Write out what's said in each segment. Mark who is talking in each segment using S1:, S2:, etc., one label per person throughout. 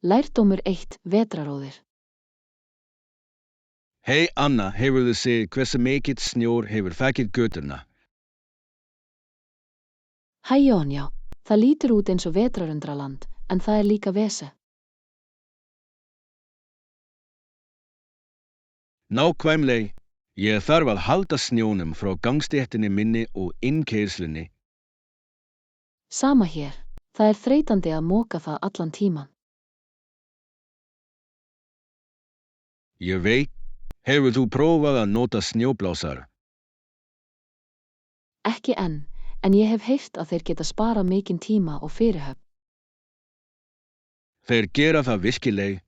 S1: Lærdómur 1. Vetraróðir.
S2: Hei Anna, hefurðu séð hversu mikill snjór hefur þakið göturna?
S1: Hæ Jón, já. Það lítur út eins og vetrarundraland, en það er líka vese.
S2: Nákvæmlega, ég þarf að halda snjónum frá gangstéttinni minni og innkeyslunni.
S1: Sama hér. Það er þreytandi að moka það allan tíman.
S2: Ég veit, hefur þú prófað að nota snjóblásar?
S1: Ekki enn, en ég hef heyrt að þeir geta sparað mikinn tíma og fyrirhöfn.
S2: Þeir gera það virkilega.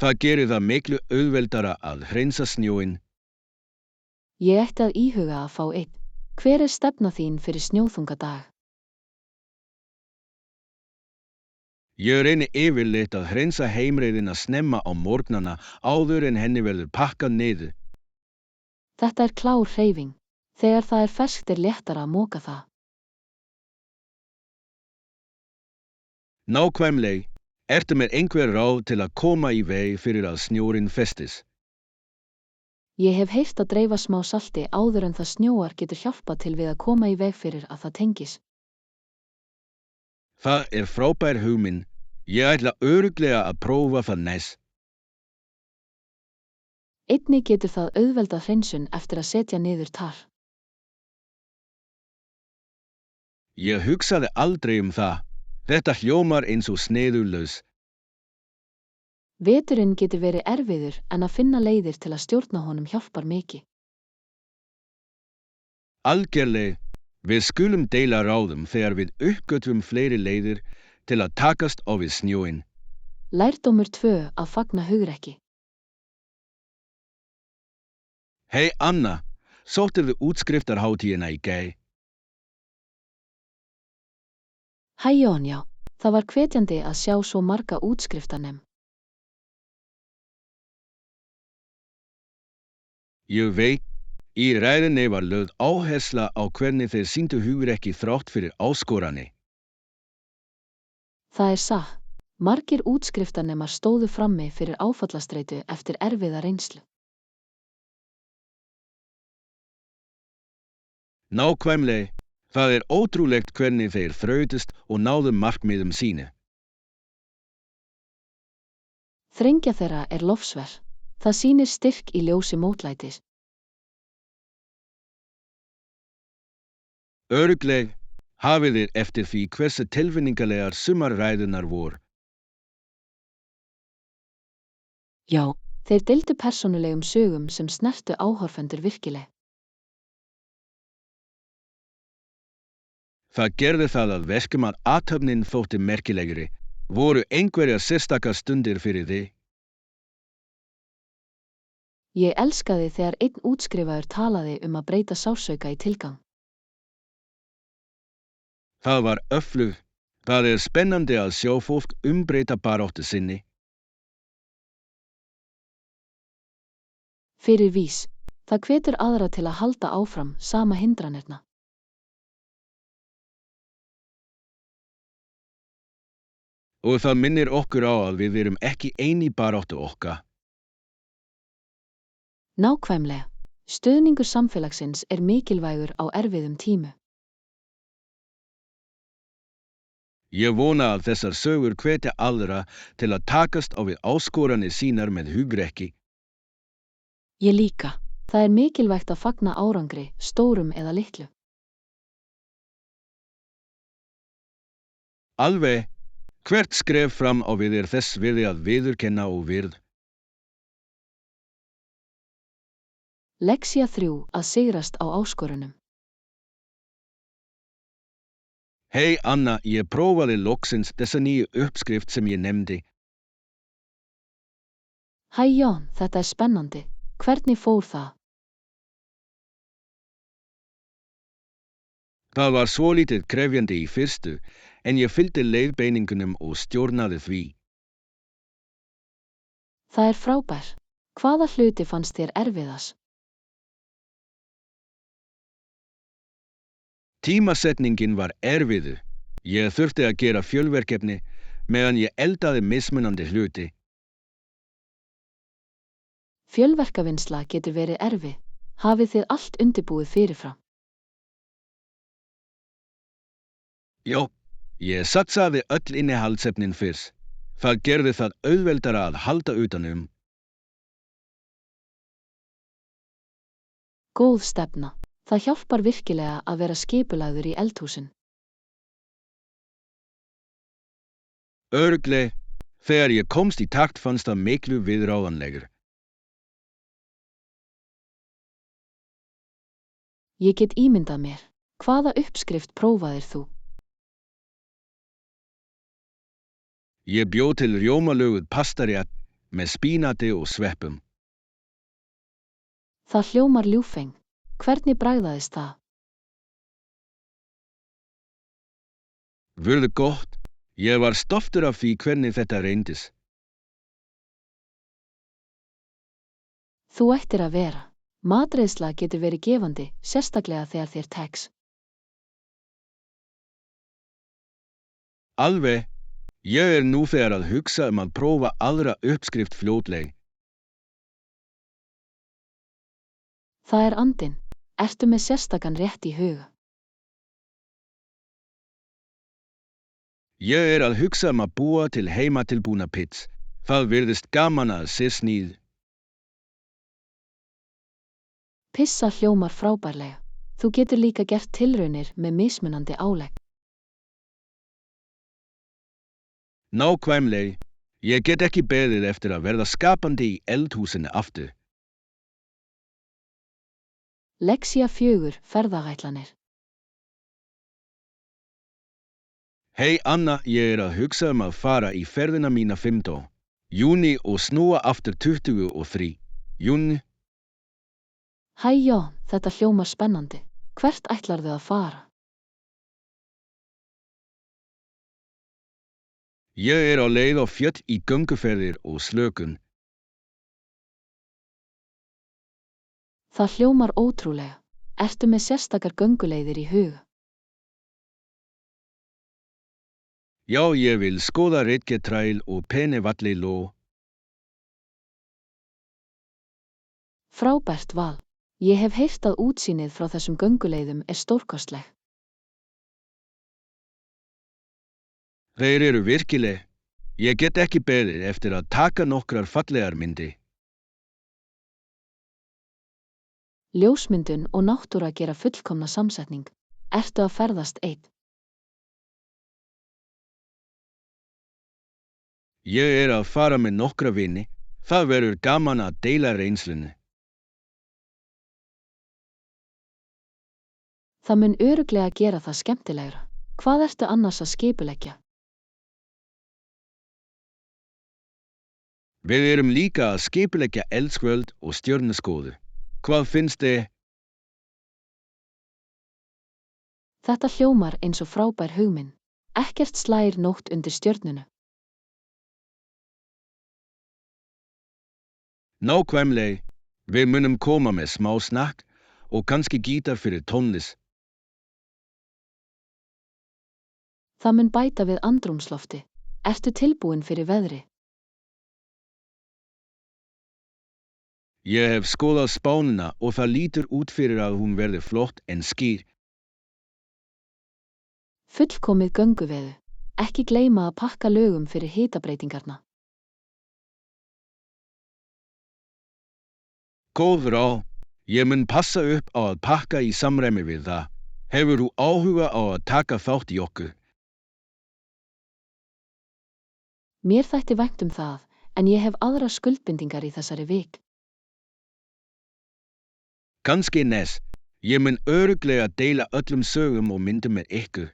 S2: Það gerir það miklu auðveldara að hreinsa snjóinn.
S1: Ég ætti að íhuga að fá einn. Hver er stefna þín fyrir snjóþungadag?
S2: Ég reyni yfirleitt að hreinsa heimreiðina snemma á morgnana áður en henni verður pakkað niður.
S1: Þetta er klár hreyfing. Þegar það er ferskt er léttara að moka það.
S2: Nákvæmlega, ertu með einhver ráð til að koma í veg fyrir að snjórinn festist?
S1: Ég hef heyrt að dreifa smá salti áður en það snjóar getur hjálpað til við að koma í veg fyrir að það tengis.
S2: Það er frábær hugmynd. Ég ætla örugglega að prófa það næst.
S1: Einnig getur það auðveldað hreinsun eftir að setja niður tar.
S2: Ég hugsaði aldrei það. Þetta hljómar eins og sniðulaus.
S1: Veturinn getur verið erfiður en að finna leiðir til að stjórna honum hjálpar mikið.
S2: Algerlega, við skulum deila ráðum þegar við uppgötvum fleiri leiðir til að takast á við snjóinn.
S1: Lærdómur 2. Að fagna hugrekki.
S2: Hei Anna, sóttirðu útskriftarhátíðina í gær?
S1: Hæ Jón, já. Það var hvetjandi að sjá svo marga útskriftarnem.
S2: Ég veit, í ræðunni var lögð áhersla á hvernig þeir sýndu hugrekki þrátt fyrir áskoranir.
S1: Það er satt. Margir útskriftarnemar stóðu frammi fyrir áfallastreitu eftir erfiða reynslu.
S2: Nákvæmlega, það er ótrúlegt hvernig þeir þrautust og náðu markmiðum sínu.
S1: Þrengja þeirra er lofsverð. Það sýnir styrk í ljósi mótlætis.
S2: Örugglega, hafið þið eftir því hversu tilfinningalegar sumar ræðurnar voru.
S1: Já, þeir deildu persónulegum sögum sem snertu áhorfendur virkilega.
S2: Það gerði það að verkum að athöfnin þótti merkilegri. Voru einhverjar sérstakar stundir fyrir þig?
S1: Ég elskaði þegar einn útskrifaður talaði að breyta sársauka í tilgang.
S2: Það var öflugt. Það er spennandi að sjá fólk umbreyta baráttu sinni.
S1: Fyrir vís, það hvetur aðra til að halda áfram sama hindranirna.
S2: Og það minnir okkur á að við erum ekki ein í baráttu okkar.
S1: Nákvæmlega. Stuðningur samfélagsins er mikilvægur á erfiðum tímu.
S2: Ég vona að þessar sögur hvetja aðra til að takast á við áskoranir sínar með hugrekki.
S1: Ég líka. Það er mikilvægt að fagna árangri, stórum eða litlu.
S2: Alveg, hvert skref fram á við er þess virði að viðurkenna og virð.
S1: Lexía 3. Að sigrast á áskorunum.
S2: Hei Anna, ég prófaði loksins þessa nýju uppskrift sem ég nefndi.
S1: Hæ Jón, þetta er spennandi. Hvernig fór það?
S2: Það var svolítið krefjandi í fyrstu, en ég fylgdi leiðbeiningunum og stjórnaði því.
S1: Það er frábær. Hvaða hluti fannst þér erfiðast?
S2: Tímasetningin var erfiður. Ég þurfti að gera fjölverkefni, meðan ég eldaði mismunandi hluti.
S1: Fjölverkavinnsla getur verið erfið. Hafið þið allt undirbúið fyrirfram?
S2: Já, ég satsaði öll innihaldsefnin fyrst. Það gerði það auðveldara að halda utanum.
S1: Góð stefna. Það hjálpar virkilega að vera skipulagður í eldhúsin.
S2: Örugglega, þegar ég komst í takt fannst það miklu viðráðanlegur.
S1: Ég get ímyndað mér. Hvaða uppskrift prófaðir þú?
S2: Ég bjó til rjómalöguð pastarétt með spínati og sveppum.
S1: Það hljómar ljúffeng. Hvernig bragðaðist það?
S2: Vurðu gott. Ég var stoltur af því hvernig þetta reyndist.
S1: Þú ættir að vera. Matreiðsla getur verið gefandi, sérstaklega þegar þér tekst.
S2: Alveg. Ég nú þegar að hugsa að prófa aðra uppskrift fljótleg.
S1: Það andinn. Ertu með sérstakan rétt í huga?
S2: Ég að hugsa að búa til heimatilbúna pizza. Það virðist gaman að sé sníð.
S1: Pissa hljómar frábærlega. Þú getur líka gert tilraunir með mismunandi álegg.
S2: Nákvæmlega. Ég get ekki beðið eftir að verða skapandi í eldhúsinu aftur.
S1: Lexía 4. Ferðaætlanir.
S2: Hei Anna, ég að hugsa að fara í ferðina mína 15. júní og snúa aftur 23. júní.
S1: Hæ Jón, þetta hljómar spennandi. Hvert ætlarðu að fara?
S2: Ég á leið á fjöll í gönguferðir og slökun.
S1: Það hljómar ótrúlega. Ertu með sérstakar gönguleiðir í huga?
S2: Já, ég vil skoða Ritgetræl og Penivalliló.
S1: Frábært val. Ég hef heyrt að útsýnið frá þessum gönguleiðum stórkostleg.
S2: Þeir virkileg. Ég get ekki beðið eftir að taka nokkrar fallegar myndir.
S1: Ljósmyndun og náttúra gera fullkomna samsetning. Ertu að ferðast einn?
S2: Ég að fara með nokkra vini. Það verður gaman að deila reynslunni.
S1: Það mun örugglega gera það skemmtilegra. Hvað ertu annars að skipuleggja?
S2: Við líka að skipuleggja eldskvöld og stjörnuskoðu. Hvað finnst þið?
S1: Þetta hljómar eins og frábær hugmynd. Ekkert slær nótt undir stjörnunu.
S2: Nákvæmlega. Við munum koma með smá snakk og kannski gítar fyrir tónlist.
S1: Það mun bæta við andrúmslofti. Ertu tilbúin fyrir veðri?
S2: Ég hef skoðað spánina og það lítur út fyrir að hún verði flott en skýr.
S1: Fullkomið gönguveður. Ekki gleyma að pakka lögum fyrir hitabreytingarna.
S2: Góð ráð. Ég mun passa upp á að pakka í samræmi við það. Hefur þú áhuga á að taka þátt í okkur?
S1: Mér þætti vænt það, en ég hef aðra skuldbindingar í þessari vik.
S2: Kannski næst. Ég mun örugglega deila öllum sögum og myndum með ykkur.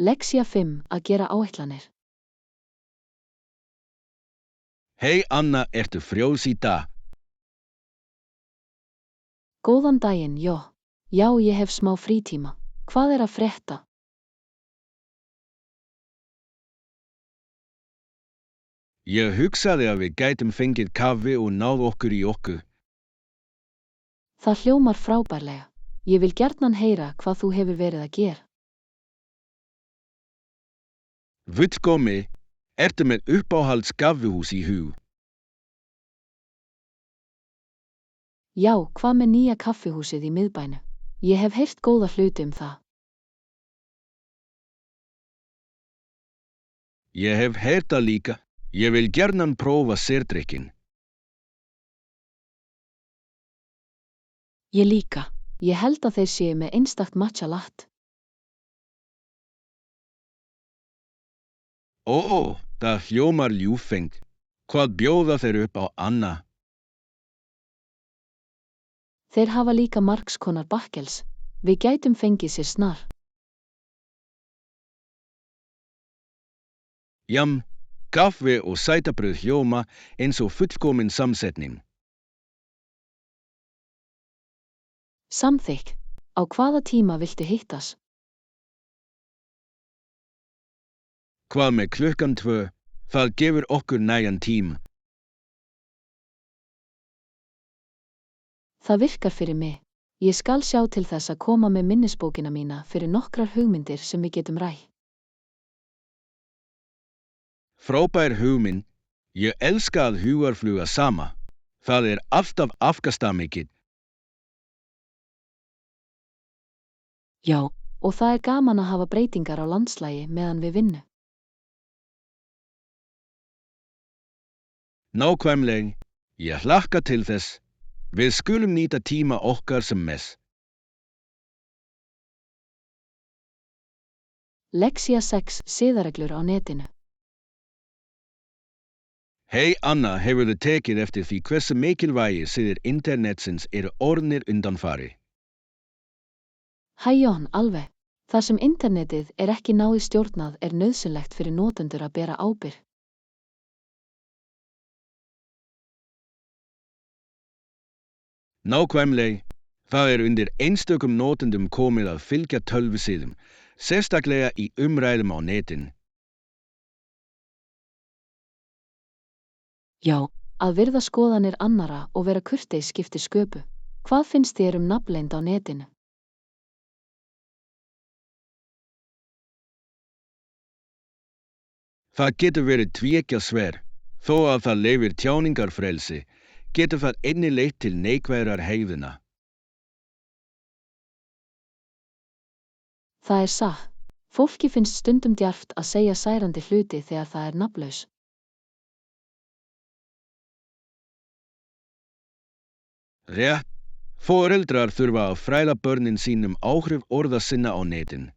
S1: Lexía 5. Að gera áætlanir.
S2: Hei Anna, ertu frjáls í dag?
S1: Góðan daginn, já. Já, ég hef smá frítíma. Hvað að frétta?
S2: Ég hugsaði að við gætum fengið kaffi og náð okkur í okkur.
S1: Það hljómar frábærlega. Ég vil gjarnan heyra hvað þú hefur verið að gera.
S2: Fullkomi, ertu með uppáhalds kaffihús í hug?
S1: Já, hvað með nýja kaffihúsið í miðbænum? Ég hef heyrt góða hluti það.
S2: Ég hef heyrt það líka. Ég vil gjarnan prófa sérdrykkin.
S1: Ég líka. Ég held að þeir séu með einstakt matcha latte.
S2: Ó, það hljómar ljúffengt. Hvað bjóða þeir upp á, Anna?
S1: Þeir hafa líka margs konar bakkels. Við gætum fengið sér snar.
S2: Jam, kaffi og sætabrauð hljóma eins og fullkomin samsetning.
S1: Samþykkt. Á hvaða tíma viltu hittast?
S2: Hvað með klukkan 2? Það gefur okkur nægan tím.
S1: Það virkar fyrir mig. Ég skal sjá til þess að koma með minnisbókina mína fyrir nokkrar hugmyndir sem við getum rætt.
S2: Frábær hugmynd. Ég elska að hugarfluga sama. Það alltaf afkastamikið.
S1: Já, og það gaman að hafa breytingar á landslagi meðan við vinnum.
S2: Nákvæmlega. Ég hlakka til þess. Við skulum nýta tíma okkar sem mest.
S1: Lexía 6 siðareglur á netinu.
S2: Hei Anna, hefurðu tekið eftir því hversu mikilvægir siðir internetsins orðnir undanfari?
S1: Hæ Jón, alveg. Þar sem internetið ekki náið stjórnað nauðsynlegt fyrir notendur að bera ábyrgð.
S2: Nákvæmlega. Það undir einstökum notendum komið að fylgja tölvusiðum, sérstaklega í umræðum á netinu.
S1: Já, að virða skoðanir annara og vera kurteis skiptir sköpu. Hvað finnst þér nafnleynd á netinu?
S2: Það getur verið tvíeggja sver. Þó að það leyfir tjáningarfrelsi, getur það einnig leitt til neikvæðrar hegðunar.
S1: Það satt. Fólki finnst stundum djarft að segja særandi hluti þegar það nafnlaus.
S2: Rétt. Foreldrar þurfa að fræða börnin sínum áhrif orða sinna á netinu.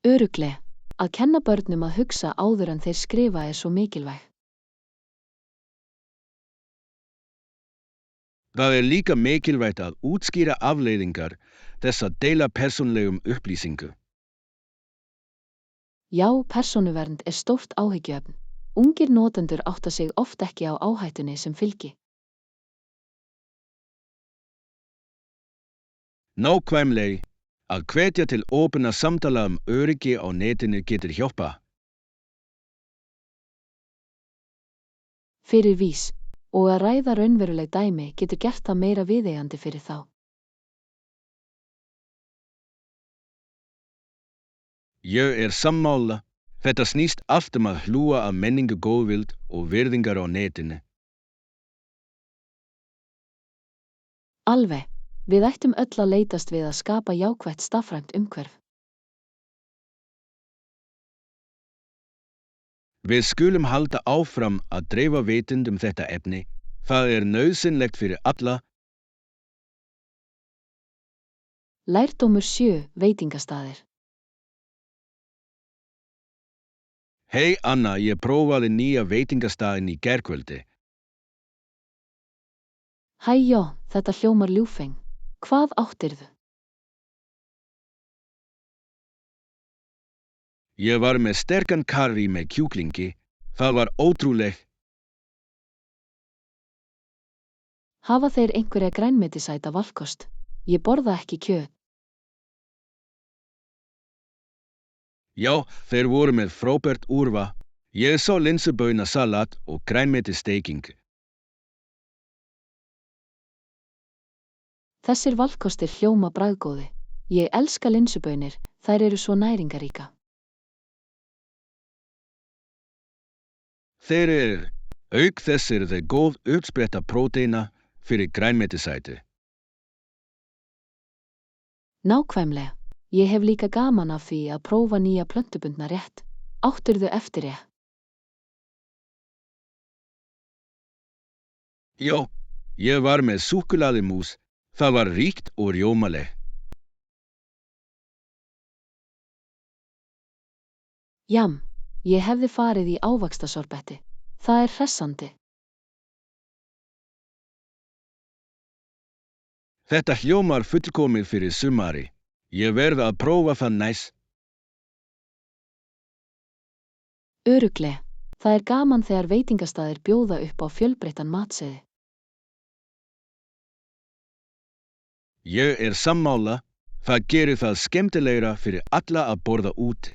S1: Örugglega. Að kenna börnum að hugsa áður en þeir skrifa svo mikilvæg.
S2: Það líka mikilvægt að útskýra afleiðingar þess að deila persónlegum upplýsingu.
S1: Já, persónuvernd stórt áhyggjuefni. Ungir notendur átta sig oft ekki á áhættunni sem fylgi.
S2: Nákvæmlega. Að hvetja til opinna samtala öryggi á netinu getur hjálpa.
S1: Fyrir vís, og að ræða raunveruleg dæmi getur gert það meira viðeigandi fyrir þá.
S2: Ég sammála. Þetta snýst allt að hlúa að menningu góðvild og virðingar á netinu.
S1: Alveg. Við ættum öll að leitast við að skapa jákvætt stafrænt umhverf.
S2: Við skulum halda áfram að dreifa vitund þetta efni. Það nauðsynlegt fyrir alla.
S1: Lærdómur 7. Veitingastaðir.
S2: Hei Anna, ég prófaði nýja veitingastaðinn í gærkvöldi.
S1: Hæ Jón, þetta hljómar ljúffeng. Hvað áttirðu?
S2: Ég var með sterkan karrí með kjúklingi. Það var ótrúleg.
S1: Hafa þeir einhverja grænmetisæta valkost? Ég borða ekki kjöt.
S2: Já, þeir voru með frábært úrval. Ég sá linsubauna-salat og grænmetissteiking.
S1: Þessir valkostir hljóma bragðgóði. Ég elska linsubaunir, þær eru svo næringaríka.
S2: Auk þess eru þau góð uppspretta próteina fyrir grænmetisæti.
S1: Nákvæmlega. Ég hef líka gaman af því að prófa nýja plöntubundna rétt. Áttirðu eftir ég?
S2: Já, ég var með súkkulaðimús. Það var ríkt og rjómaleg.
S1: Jam, ég hefði farið í ávaxtasorbetti. Það er hressandi.
S2: Þetta hljómar fullkomið fyrir sumari. Ég verð að prófa það næst.
S1: Örugglega. Það er gaman þegar veitingastaðir bjóða upp á fjölbreyttan matseði.
S2: Ég er sammála. Það gerir það skemmtilegra fyrir alla að borða úti.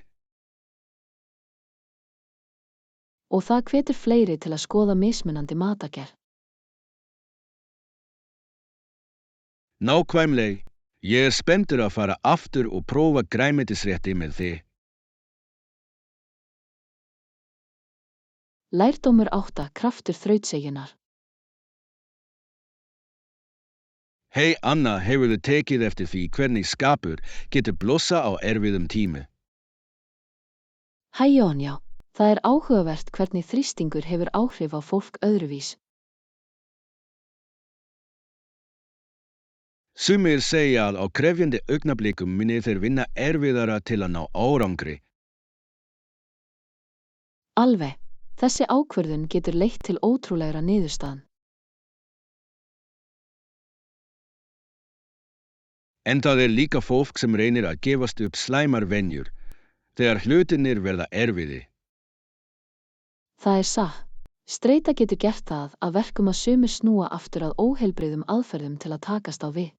S1: Og það hvetur fleiri til að skoða mismunandi matargerð.
S2: Nákvæmlega. Ég er spenntur að fara aftur og prófa grænmetisrétti með þig.
S1: Lærdómur 8. Kraftur þrautseigjunar.
S2: Hei Anna, hefurðu tekið eftir því hvernig skapur getur blossa á erfiðum tími?
S1: Hæ Jón, já. Það er áhugavert hvernig þrýstingur hefur áhrif á fólk öðruvís.
S2: Sumir segja að á krefjandi augnablikum muni þeir vinna erfiðara til að ná árangri.
S1: Alveg. Þessi ákvörðun getur leitt til ótrúlegra niðurstaðan.
S2: En það er líka fólk sem reynir að gefast upp slæmar venjur þegar hlutinir verða erfiði.
S1: Það er satt. Streita getur gert það að verkum að sumir snúa aftur að óheilbrigðum aðferðum til að takast á við.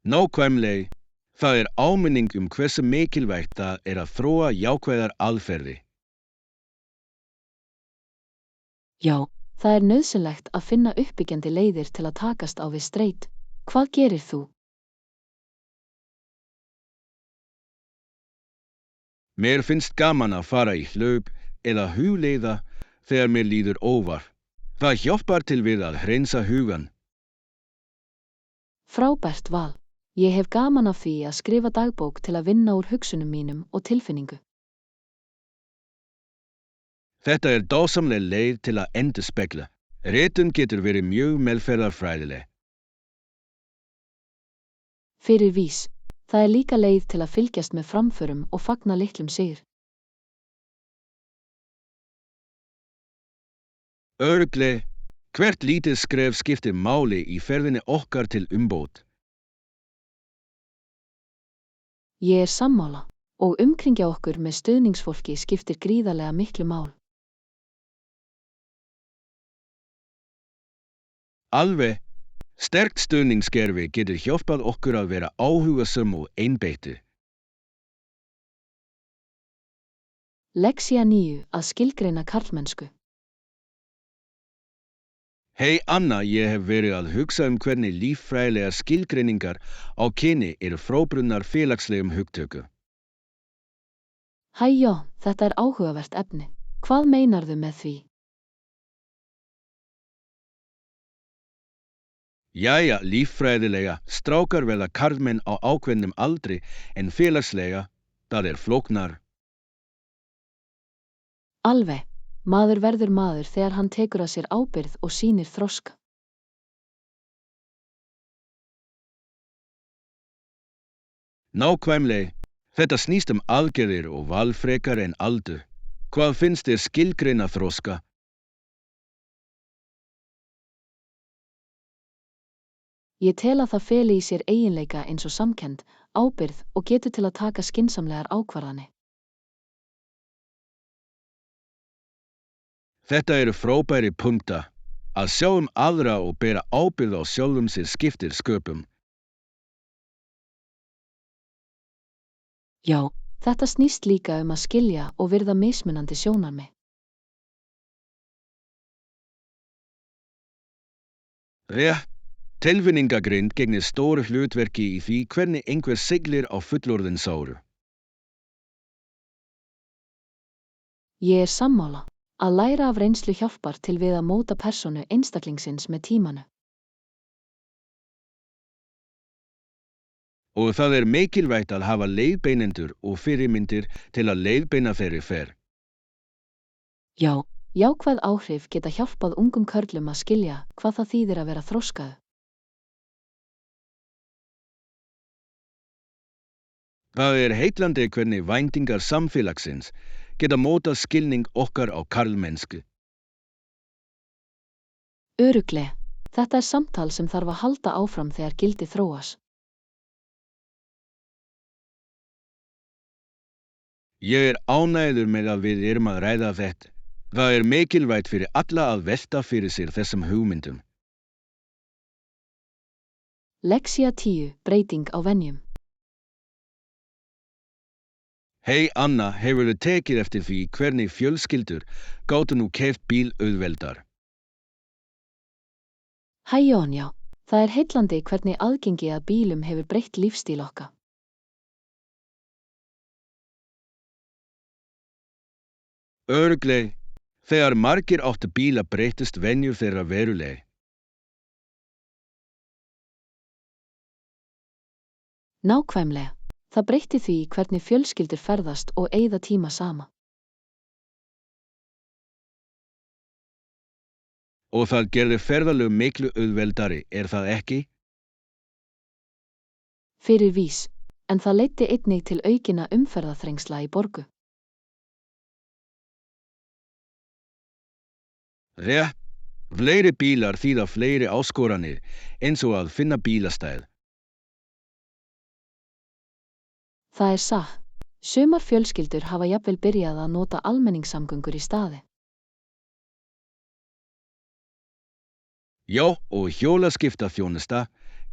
S2: Nákvæmlega. Það er áminning hversu mikilvægt það er að þróa jákvæðar aðferði.
S1: Já, það er nauðsynlegt að finna uppbyggjandi leiðir til að takast á við streit. Hvað gerir þú?
S2: Mér finnst gaman að fara í hlaup eða hugleiða þegar mér líður óvar. Það hjálpar til við að hreinsa hugan.
S1: Frábært val. Ég hef gaman af því að skrifa dagbók til að vinna úr hugsunum mínum og tilfinningu.
S2: Þetta er dásamleg leið til að endurspegla. Ritun getur verið mjög meðferðarfræðileg.
S1: Fyrir vís. Það er líka leið til að fylgjast með framförum og fagna litlum sigur.
S2: Örugglega. Hvert lítið skref skiptir máli í ferðinni okkar til umbót.
S1: Ég er sammála og umkringja okkur með stuðningsfólki skiptir gríðarlega miklu mál.
S2: Alveg. Sterkt stuðningskerfi getur hjálpað okkur að vera áhugasöm og einbeittir.
S1: Lexía 9. Að skilgreina karlmennsku.
S2: Hei Anna, ég hef verið að hugsa hvernig líffræðilegar skilgreiningar á kyni eru frábrugðnar félagslegum hugtökum.
S1: Hæ, já, þetta er áhugavert efni. Hvað meinarðu með því?
S2: Jæja, líffræðilega, strákar verða karlmenn á ákveðnum aldri en félagslega, það er flóknar.
S1: Alveg. Maður verður maður þegar hann tekur að sér ábyrgð og sýnir þroska.
S2: Nákvæmlega. Þetta snýst aðgerðir og val frekar en aldur. Hvað finnst þér skilgreina þroska?
S1: Ég tel að það feli í sér eiginleika eins og samkennd, ábyrgð og getu til að taka skynsamlegar ákvarðanir.
S2: Þetta eru frábæri punkta. Að sjá aðra og bera ábyrgð á sjálfum sér skiptir sköpum.
S1: Já, þetta snýst líka að skilja og virða mismunandi sjónarmið.
S2: Rétt. Tilfinningagreind gegnir stóru hlutverki í því hvernig einhver siglir á fullorðinsáru.
S1: Ég sammála. Að læra af reynslu hjálpar til við að móta persónu einstaklingsins með tímanu.
S2: Og það mikilvægt að hafa leiðbeinendur og fyrirmyndir til að leiðbeina þeirri ferð.
S1: Já, jákvæð áhrif geta hjálpað ungum körlum að skilja hvað það þýðir að vera þroskaður.
S2: Það heillandi hvernig væntingar samfélagsins geta mótað skilning okkar á karlmennsku.
S1: Örugglega. Þetta samtal sem þarf að halda áfram þegar gildi þróast.
S2: Ég ánægður með að við erum að ræða þetta. Það mikilvægt fyrir alla að velta fyrir sér þessum hugmyndum.
S1: Lexía 10. Breyting á venjum.
S2: Hei Anna, hefurðu tekið eftir því hvernig fjölskyldur gátu nú keypt bíl auðveldar?
S1: Hæ Jón, já. Það heillandi hvernig aðgengi að bílum hefur breytt lífstíl okkar.
S2: Örugglega, þegar margir áttu bíla breyttust venjur þeirra verulega.
S1: Nákvæmlega. Það breytti því hvernig fjölskyldur ferðast og eyða tíma saman.
S2: Og það gerði ferðalög miklu auðveldari, það ekki?
S1: Fyrir vís, en það leiddi einnig til aukinna umferðarþrengsla í borgu.
S2: Rétt, fleiri bílar þýða fleiri áskoranir eins og að finna bílastæði.
S1: Það satt. Sumar fjölskyldur hafa jafnvel byrjað að nota almenningssamgöngur í staði.
S2: Já, og hjólaskiptaþjónusta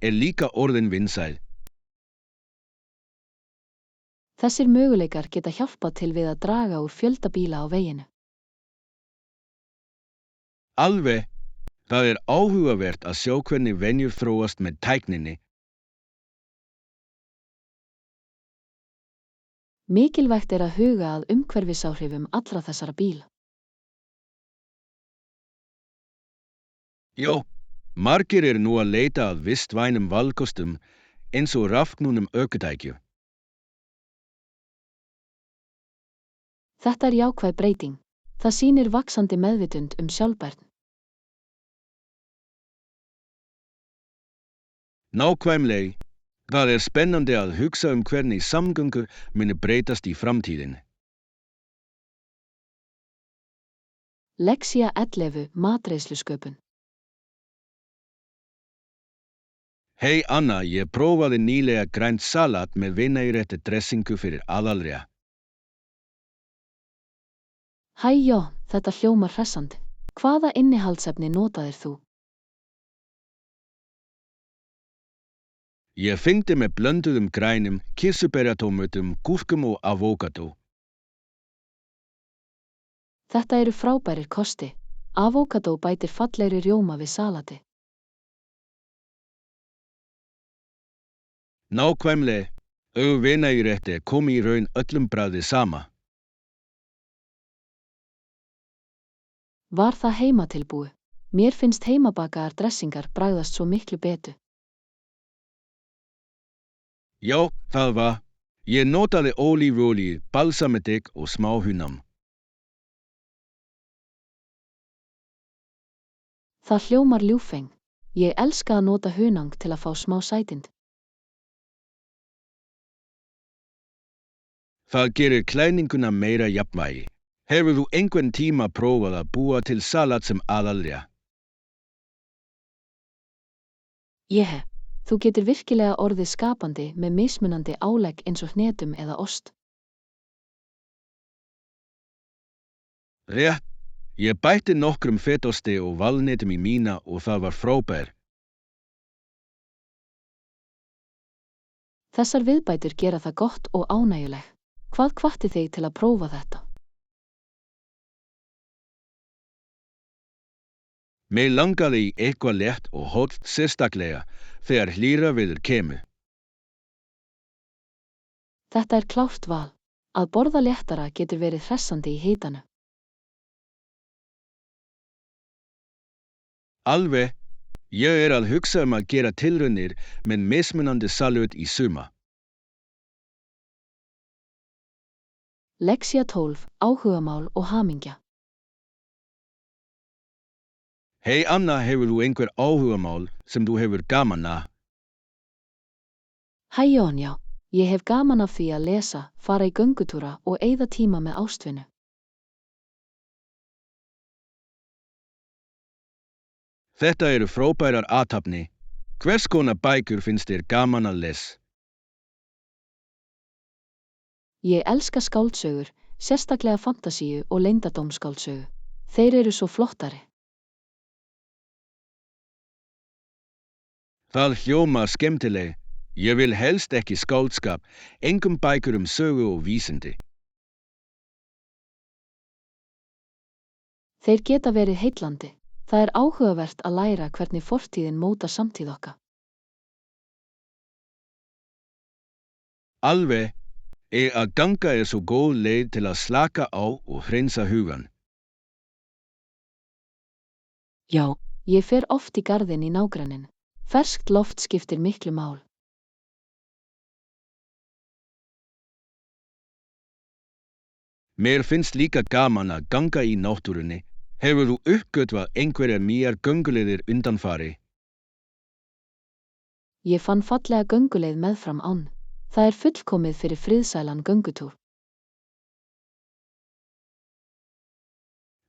S2: líka orðin vinsæl.
S1: Þessir möguleikar geta hjálpað til við að draga úr fjölda bíla á veginu.
S2: Alveg, það áhugavert að sjá hvernig venjur þróast með tækninni.
S1: Mikilvægt að huga að umhverfisáhrifum allra þessara bíla.
S2: Já, margir nú að leita að vistvænum valkostum eins og rafknúnum ökutækjum.
S1: Þetta jákvæð breyting. Það sýnir vaxandi meðvitund sjálfbærni.
S2: Nákvæmlega. Það spennandi að hugsa hvernig samgöngur muni breytast í framtíðinni.
S1: Lexía 11. Matreiðslusköpun.
S2: Hei Anna, ég prófaði nýlega grænt salat með vinæturétti dressingu fyrir aðalrétt.
S1: Hæ Jón, þetta hljómar hressandi. Hvaða innihaldsefni notaðir þú?
S2: Ég fengdi með blönduðum grænum, kirsuberjatómötum, gúrkum og avókadó.
S1: Þetta frábærir kosti. Avókadó bætir fallegri rjóma við salati.
S2: Nákvæmlega, vinæturétti kom í raun öllum bragði sama.
S1: Var það heimatilbúið? Mér finnst heimabakaðar dressingar bragðast svo miklu betur.
S2: Já, það var. Ég notaði ólífuolíu, balsamedik og smá hunang.
S1: Það hljómar ljúffeng. Ég elska að nota hunang til að fá smá sætind.
S2: Það gerir klæðninguna meira jafnvægi. Hefur þú einhvern tíma prófað að búa til salat sem aðalrétt?
S1: Ég hef. Þú getur virkilega orðið skapandi með mismunandi álegg eins og hnetum eða ost.
S2: Rétt. Ég bætti nokkrum fetaosti og valnetum í mína og það var frábær.
S1: Þessar viðbætur gera það gott og ánægjuleg. Hvað hvatti þig til að prófa þetta?
S2: Mig langaði í eitthvað létt og hollt sérstaklega þegar hlýra veður kemur.
S1: Þetta er klárt val. Að borða léttara getur verið hressandi í hitanum.
S2: Alveg, ég að hugsa að gera tilraunir með mismunandi salat í sumar.
S1: Lexía 12, áhugamál og hamingja.
S2: Hey Anna, hefur þú einhver áhugamál sem þú hefur gaman að?
S1: Hæ Jón, já. Ég hef gaman af því að lesa, fara í göngutúra og eyða tíma með ástvinu.
S2: Þetta eru frábærar athafnir. Hvers konar bækur finnst þér gaman að lesa?
S1: Ég elska skáldsögur, sérstaklega fantasíu og leyndardómskáldsögu. Þeir eru svo flottari.
S2: Það hljómar skemmtileg. Ég vil helst ekki skáldskap, engum bækur sögu og vísindi.
S1: Þeir geta verið heillandi. Það er áhugavert að læra hvernig fortíðin mótar samtíð okkar.
S2: Alveg, að ganga er svo góð leið til að slaka á og hreinsa hugan.
S1: Já, ég fer oft í garðinn í nágrenninu. Ferskt loft skiptir miklu mál.
S2: Mér finnst líka gaman að ganga í náttúrunni. Hefur þú uppgötvað einhverjar nýjar gönguleiðir undanfari?
S1: Ég fann fallega gönguleið meðfram ánni. Það er fullkomið fyrir friðsælan göngutúr.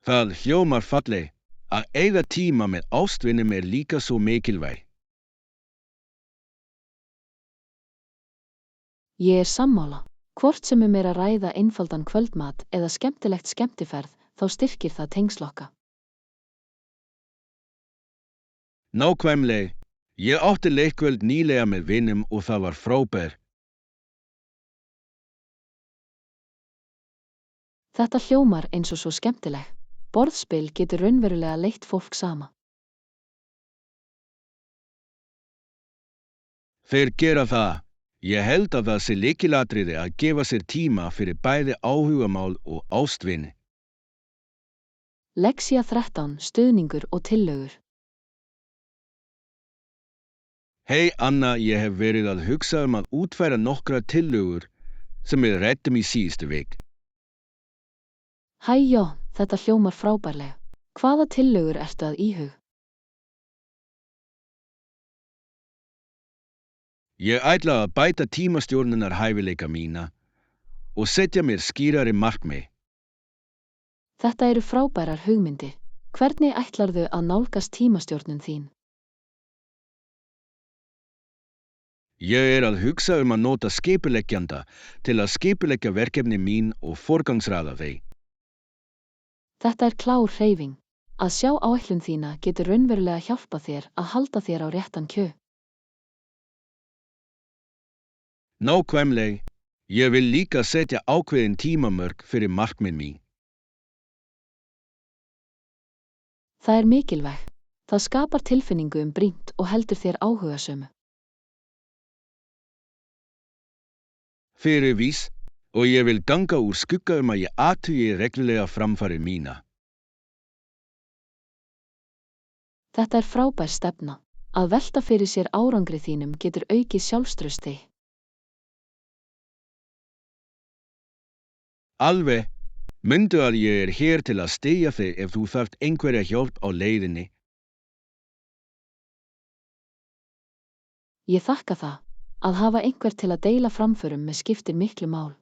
S2: Það hljómar falleg. Að eyða tíma með ástvinum er líka svo mikilvæg.
S1: Ég er sammála. Hvort sem er að ræða einfaldan kvöldmat eða skemmtilegt skemmtiferð, þá styrkir það tengsl okkar.
S2: Nákvæmlega. Ég átti leikvöld nýlega með vinum og það var frábær.
S1: Þetta hljómar eins og svo skemmtileg. Borðspil getur raunverulega leitt fólk sama.
S2: Þeir gera það. Ég held að það sé lykilatriði að gefa sér tíma fyrir bæði áhugamál og ástvini.
S1: Lexía 13, stuðningur og tillögur.
S2: Hey Anna, ég hef verið að hugsa að útfæra nokkra tillögur sem við ræddum í síðustu viku.
S1: Hæ Jón, þetta hljómar frábærlega. Hvaða tillögur ertu að íhuga?
S2: Ég ætla að bæta tímastjórnunar hæfileika mína og setja mér skýrari markmið.
S1: Þetta eru frábærar hugmyndir. Hvernig ætlarðu að nálgast tímastjórnun þín?
S2: Ég að hugsa að nota skipuleggjanda til að skipuleggja verkefni mín og forgangsraða þau.
S1: Þetta er klár hreyfing. Að sjá áætlun þína getur raunverulega hjálpað þér að halda þér á réttan kjöl.
S2: Nákvæmlega. Ég vil líka setja ákveðin tímamörk fyrir markmið mín.
S1: Það er mikilvægt. Það skapar tilfinningu brýnt og heldur þér áhugasömu.
S2: Fyrir vís, og ég vil ganga úr skugga að ég athugi reglulega framfarir mína.
S1: Þetta er frábær stefna. Að velta fyrir sér árangri þínum getur aukið sjálfstraust þitt.
S2: Alveg, mundu að ég hér til að styðja þig ef þú þarft einhverja hjálp á leiðinni.
S1: Ég þakka það. Að hafa einhver til að deila framförum með skiptir miklu mál.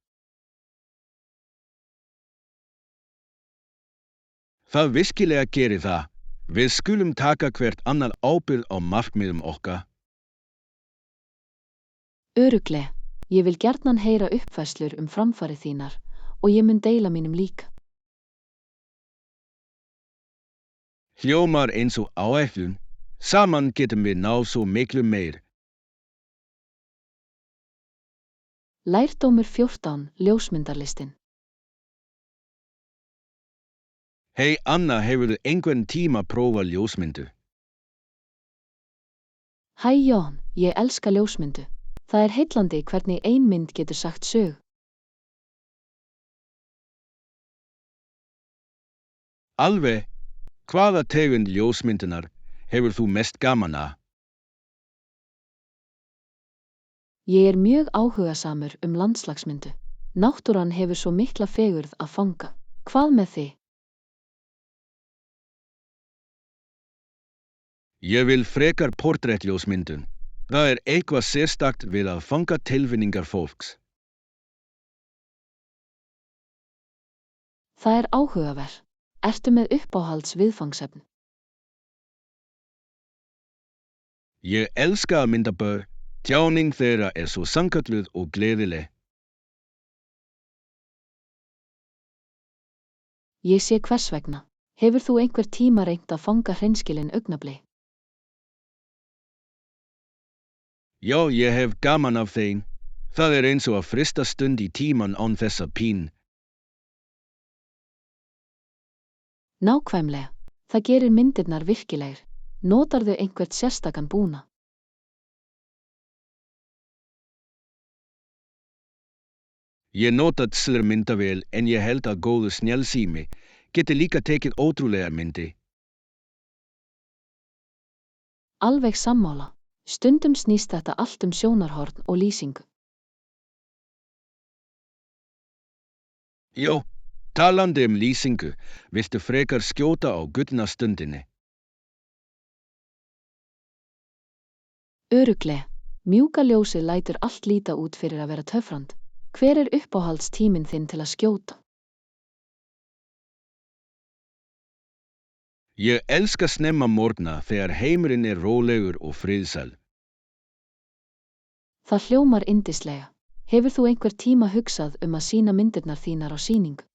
S2: Það virkilega gerir það. Við skulum taka hvert annan ábyrgð á markmiðum okkar.
S1: Örugglega. Ég vil gjarnan heyra uppfærslur framfarir þínar og ég mun deila mínum líka.
S2: Hljómar eins og áætlun. Saman getum við náð svo miklu meir.
S1: Lærdómur 14, ljósmyndarlistin.
S2: Hei Anna, hefurðu einhvern tíma prófað ljósmyndu?
S1: Hæ Jón, ég elska ljósmyndu. Það heillandi hvernig ein mynd getur sagt sögu.
S2: Alveg, hvaða tegund ljósmyndunar hefur þú mest gaman að?
S1: Ég mjög áhugasamur landslagsmyndu. Náttúran hefur svo mikla fegurð að fanga. Hvað með þig?
S2: Ég vil frekar portrettljósmyndun. Það eitthvað sérstakt við að fanga tilfinningar fólks.
S1: Það áhugaverð. Ertu með uppáhalds viðfangsefni?
S2: Ég elska að mynda börn. Tjáning þeirra svo sannkölluð og gleðileg.
S1: Ég sé hvers vegna. Hefur þú einhver tíma reynt að fanga hreinskilin augnablik?
S2: Já, ég hef gaman af þeim. Það eins og að frista stund í tíman án þessa pín.
S1: Nákvæmlega. Það gerir myndirnar virkilegir. Notarðu einhvert sérstakan búna?
S2: Ég nota myndavél en ég held að góður snjallsími geti líka tekið ótrúlega myndi.
S1: Alveg sammála. Stundum snýst þetta allt sjónarhorn og lýsingu.
S2: Jó, talandi lýsingu, viltu frekar skjóta á gullna stundinni?
S1: Örugglega. Mjúka ljósið lætur allt líta út fyrir að vera töfrand. Hver uppáhalds tíminn þinn til að skjóta?
S2: Ég elska snemma morgna þegar heimurinn rólegur og friðsæll.
S1: Það hljómar yndislega. Hefur þú einhver tíma hugsað að sýna myndirnar þínar á sýningu?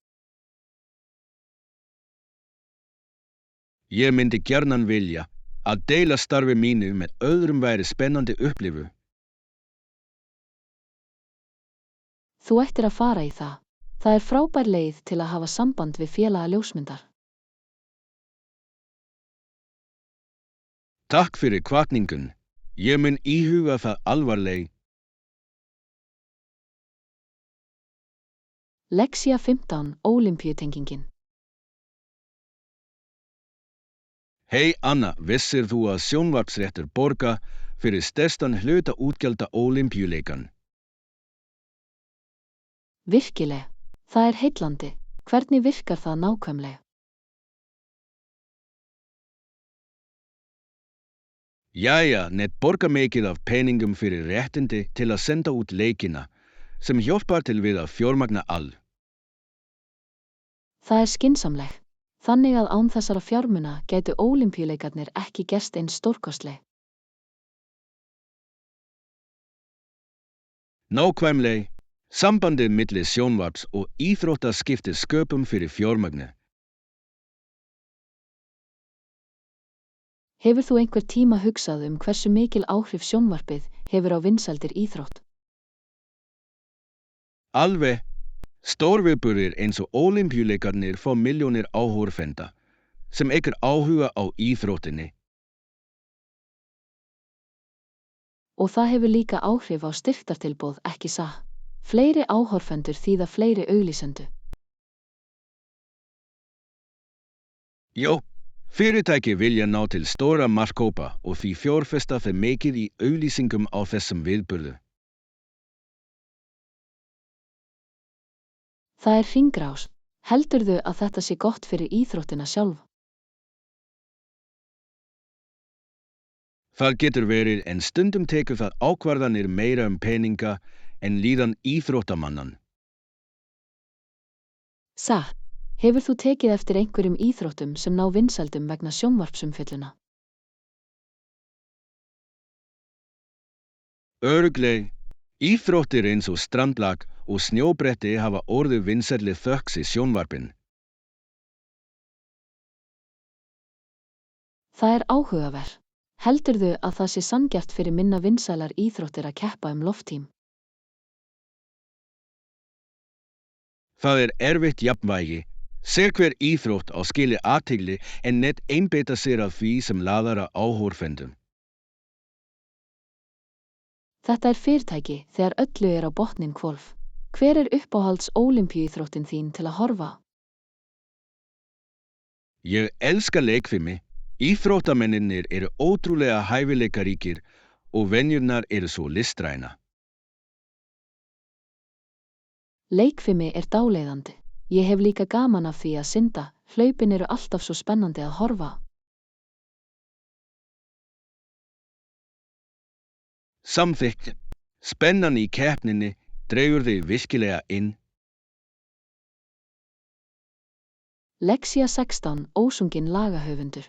S2: Ég myndi gjarnan vilja að deila starfi mínu með öðrum væri spennandi upplifu.
S1: Þú ættir að fara í það. Það frábær leið til að hafa samband við félaga ljósmyndar.
S2: Takk fyrir hvatningun. Ég mun íhuga það alvarleg.
S1: Lexía 15, Ólympíutengingin.
S2: Hei Anna, vissir þú að sjónvarpsréttur borga fyrir stærstan hluta útgjalda Ólympíuleikan?
S1: Virkilega. Það heillandi. Hvernig virkar það nákvæmlega?
S2: Jæja, net borga mikið af peningum fyrir réttindi til að senda út leikina, sem hjálpar til við að fjármagna all.
S1: Það skynsamleg. Þannig að án þessara fjármuna gætu Ólympíuleikarnir ekki gerst eins stórkostleg.
S2: Nákvæmlega. Sambandið milli sjónvarps og íþrótta skiptir sköpum fyrir fjármagni.
S1: Hefur þú einhver tíma hugsað hversu mikil áhrif sjónvarpið hefur á vinsældir íþrótt?
S2: Alveg. Stórviðburðir eins og Ólympíuleikarnir fá milljónir áhorfenda, sem áhuga á íþróttinni.
S1: Og það hefur líka áhrif á styrktartilboð, ekki satt? Fleiri áhorfendur þýða fleiri auglýsendur.
S2: Jó, fyrirtæki vilja ná til stóra markhópa og því fjárfesta þeir mikið í auglýsingum á þessum viðburði.
S1: Það hringrás. Heldurðu að þetta sé gott fyrir íþróttina sjálfa?
S2: Það getur verið en stundum tekur það ákvarðanir meira peninga en líðan íþróttamannan.
S1: Satt. Hefur þú tekið eftir einhverjum íþróttum sem ná vinsældum vegna sjónvarpsumfjölluna?
S2: Örugglega. Íþróttir eins og strandlag og snjóbretti hafa orðið vinsælli þökks í sjónvarpin.
S1: Það áhugaverð. Heldurðu að það sé sanngjarnt fyrir minna vinsælar íþróttir að keppa lofttím?
S2: Það erfitt jafnvægi. Sérhver íþrótt á skilið athygli en net einbeita sér að því sem laðar að áhorfendum.
S1: Þetta fyrirtæki þegar öllu á botninn hvolf. Hver uppáhalds ólympíuíþróttin þín til að horfa?
S2: Ég elska leikfimi. Íþróttamennirnir eru ótrúlega hæfileikaríkir og venjurnar eru svo listræna.
S1: Leikfimi dáleiðandi. Ég hef líka gaman af því að synda, hlaupin eru alltaf svo spennandi að horfa.
S2: Samþykkt. Spennan í keppninni dregur þig virkilega inn.
S1: Lexía 16, ósungin lagahöfundur.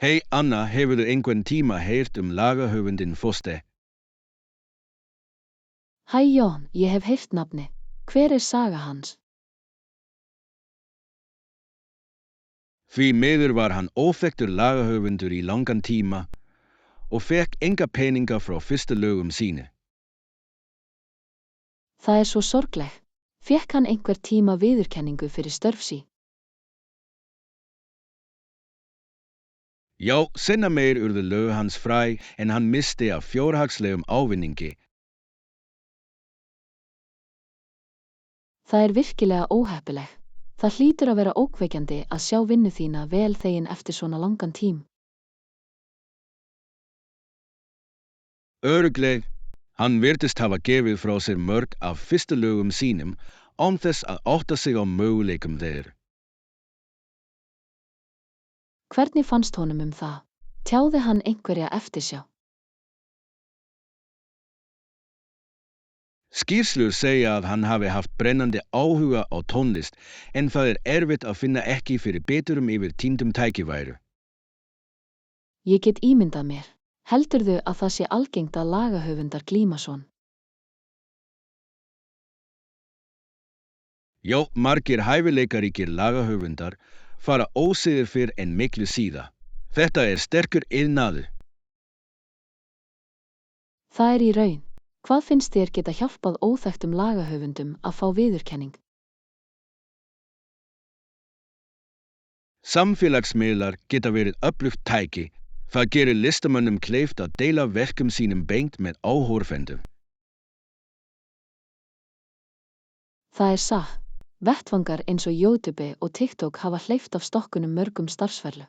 S2: Hei Anna, hefurðu einhvern tíma heyrt lagahöfundinn Foster?
S1: Hæ Jón, ég hef heyrt nafni. Hver saga hans?
S2: Því miður var hann óþekktur lagahöfundur í langan tíma og fekk enga peninga frá fyrstu lögum sínu.
S1: Það svo sorgleg. Fékk hann einhver tíma viðurkenningu fyrir störf sín?
S2: Já, senna meir urðu lög hans fræ en hann missti af fjárhagslegum ávinningi.
S1: Það virkilega óheppileg. Það hlýtur að vera ókveikjandi að sjá vinnu þína vel þegin eftir svona langan tím.
S2: Örugglega, hann virtist hafa gefið frá sér mörg af fyrstu lögum sínum án þess að átta sig á möguleikum þeirra.
S1: Hvernig fannst honum það? Tjáði hann einhverja eftirsjá?
S2: Skýrslur segja að hann hafi haft brennandi áhuga á tónlist en það erfitt að finna ekki fyrir beturum yfir týndum tækifæri.
S1: Ég get ímyndað mér. Heldurðu að það sé algengt að lagahöfundar glíma svona?
S2: Já, margir hæfileikaríkir lagahöfundar fara ósiðir fyrr en miklu síðar. Þetta sterkur iðnaður.
S1: Það í raun. Hvað finnst þér geta hjálpað óþekktum lagahöfundum að fá viðurkenning?
S2: Samfélagsmiðlar geta verið öflugt tæki. Það gerir listamönnum kleift að deila verkum sínum beint með áhorfendum.
S1: Það satt. Vettvangar eins og YouTube og TikTok hafa hleypt af stokkunum mörgum starfsferlu.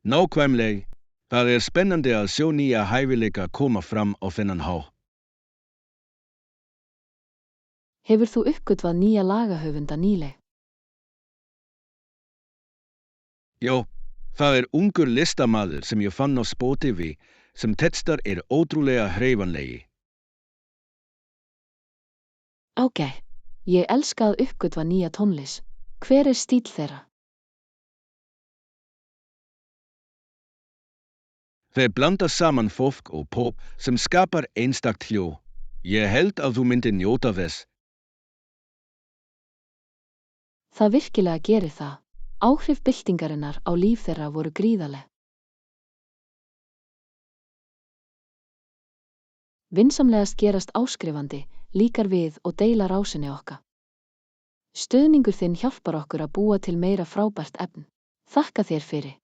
S2: Nákvæmlega. Það spennandi að sjá nýja hæfileika koma fram á þennan hátt.
S1: Hefur þú uppgötvað nýja lagahöfunda nýleg?
S2: Já, það ungur listamaður sem ég fann á Spotify sem textar ótrúlega hreyfanlegi.
S1: Ég elska að uppgötva nýja tónlist. Hver stíll þeirra?
S2: Þeir blanda saman folk og pop sem skapar einstakt hljó. Ég held að þú myndir njóta þess.
S1: Það virkilega gerir það. Áhrif byltingarinnar á líf þeirra voru gríðarleg. Vinsamlegast gerast áskrifandi, líkar við og deila rásinni okkar. Stuðningur þinn hjálpar okkur að búa til meira frábært efni. Þakka þér fyrir.